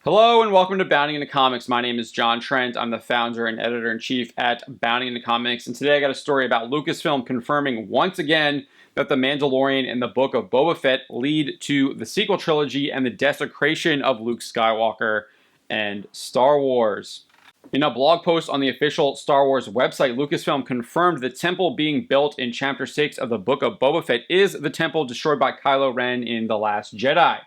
Hello and welcome to Bounding into Comics. My name is John Trent. I'm the founder and editor-in-chief at Bounding into Comics, and today I got a story about Lucasfilm confirming once again that The Mandalorian and the Book of Boba Fett lead to the sequel trilogy and the desecration of Luke Skywalker and Star Wars. In a blog post on the official Star Wars website, Lucasfilm confirmed the temple being built in Chapter 6 of the Book of Boba Fett is the temple destroyed by Kylo Ren in The Last Jedi.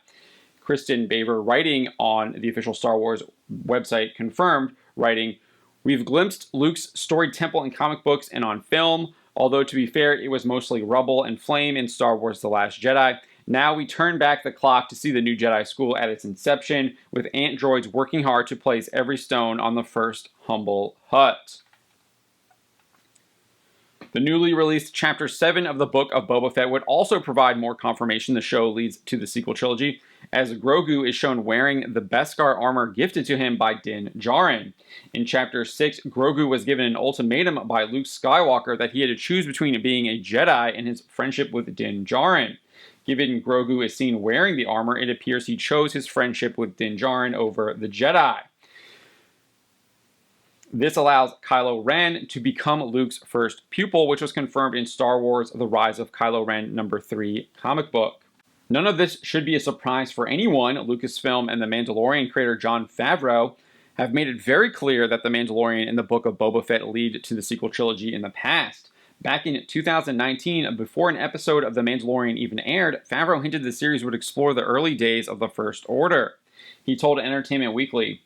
Kristen Baver, writing on the official Star Wars website, confirmed, writing, "We've glimpsed Luke's storied temple in comic books and on film, although to be fair, it was mostly rubble and flame in Star Wars The Last Jedi. Now we turn back the clock to see the new Jedi School at its inception, with androids working hard to place every stone on the first humble hut." The newly released Chapter 7 of the Book of Boba Fett would also provide more confirmation the show leads to the sequel trilogy, as Grogu is shown wearing the Beskar armor gifted to him by Din Djarin. In Chapter 6, Grogu was given an ultimatum by Luke Skywalker that he had to choose between being a Jedi and his friendship with Din Djarin. Given Grogu is seen wearing the armor, it appears he chose his friendship with Din Djarin over the Jedi. This allows Kylo Ren to become Luke's first pupil, which was confirmed in Star Wars The Rise of Kylo Ren #3 comic book. None of this should be a surprise for anyone. Lucasfilm and The Mandalorian creator Jon Favreau have made it very clear that The Mandalorian and the Book of Boba Fett lead to the sequel trilogy in the past. Back in 2019, before an episode of The Mandalorian even aired, Favreau hinted the series would explore the early days of the First Order. He told Entertainment Weekly,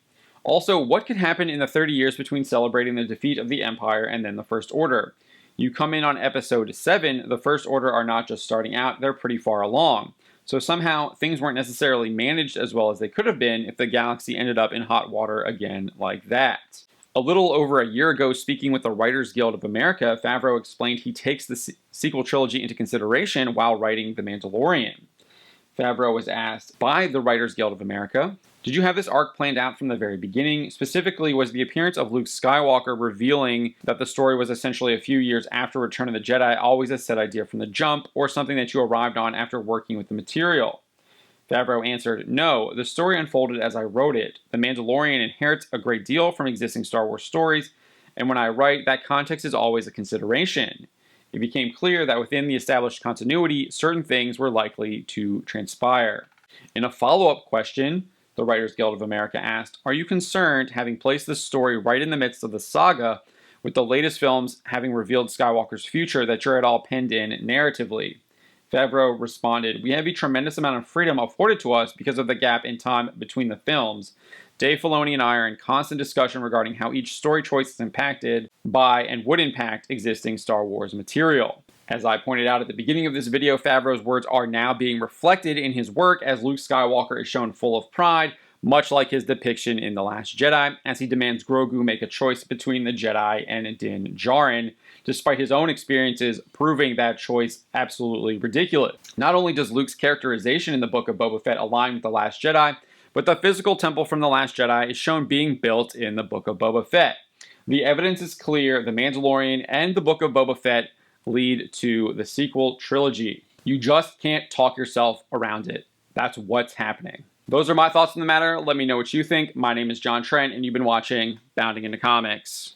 "Also, what could happen in the 30 years between celebrating the defeat of the Empire and then the First Order? You come in on Episode 7, the First Order are not just starting out, they're pretty far along. So somehow, things weren't necessarily managed as well as they could have been if the galaxy ended up in hot water again like that." A little over a year ago, speaking with the Writers Guild of America, Favreau explained he takes the sequel trilogy into consideration while writing The Mandalorian. Favreau was asked by the Writers Guild of America, "Did you have this arc planned out from the very beginning? Specifically, was the appearance of Luke Skywalker revealing that the story was essentially a few years after Return of the Jedi always a set idea from the jump, or something that you arrived on after working with the material?" Favreau answered, "No, the story unfolded as I wrote it. The Mandalorian inherits a great deal from existing Star Wars stories, and when I write, that context is always a consideration. It became clear that within the established continuity, certain things were likely to transpire." In a follow-up question, the Writers Guild of America asked, "Are you concerned, having placed this story right in the midst of the saga, with the latest films having revealed Skywalker's future, that you're at all penned in narratively?" Favreau responded, "We have a tremendous amount of freedom afforded to us because of the gap in time between the films. Dave Filoni and I are in constant discussion regarding how each story choice is impacted by and would impact existing Star Wars material." As I pointed out at the beginning of this video, Favreau's words are now being reflected in his work as Luke Skywalker is shown full of pride, much like his depiction in The Last Jedi, as he demands Grogu make a choice between the Jedi and Din Djarin, despite his own experiences proving that choice absolutely ridiculous. Not only does Luke's characterization in the Book of Boba Fett align with The Last Jedi, but the physical temple from The Last Jedi is shown being built in the Book of Boba Fett. The evidence is clear. The Mandalorian and the Book of Boba Fett lead to the sequel trilogy. You just can't talk yourself around it. That's what's happening. Those are my thoughts on the matter. Let me know what you think. My name is John Trent, and you've been watching Bounding into Comics.